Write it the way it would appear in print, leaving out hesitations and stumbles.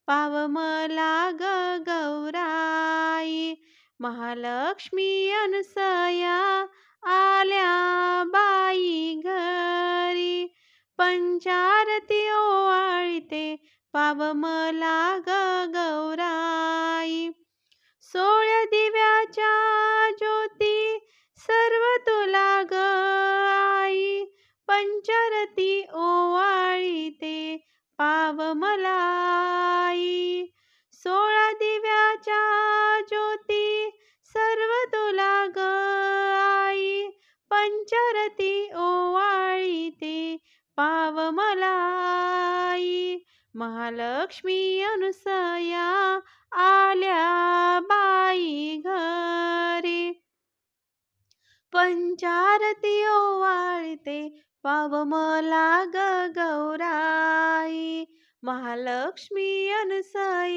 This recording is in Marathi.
पाव मला ग गौराई. महालक्ष्मी अनसया आल्या बाई घरी. पंचारती ओवाळते पाव मला ग गौराई. 16 दिव्याच्या ज्योती सर्व तुला ग आई. पंचारती ओवाळीते पाव मला आई. 16 दिव्याच्या ज्योती सर्व तुला ग आई. पंचारती ओवाळीते पाव मला आई. महालक्ष्मी अनसया आल्या बाई घरी. पंचारती ओवाळते पाव मला ग गौराई. महालक्ष्मी अनसया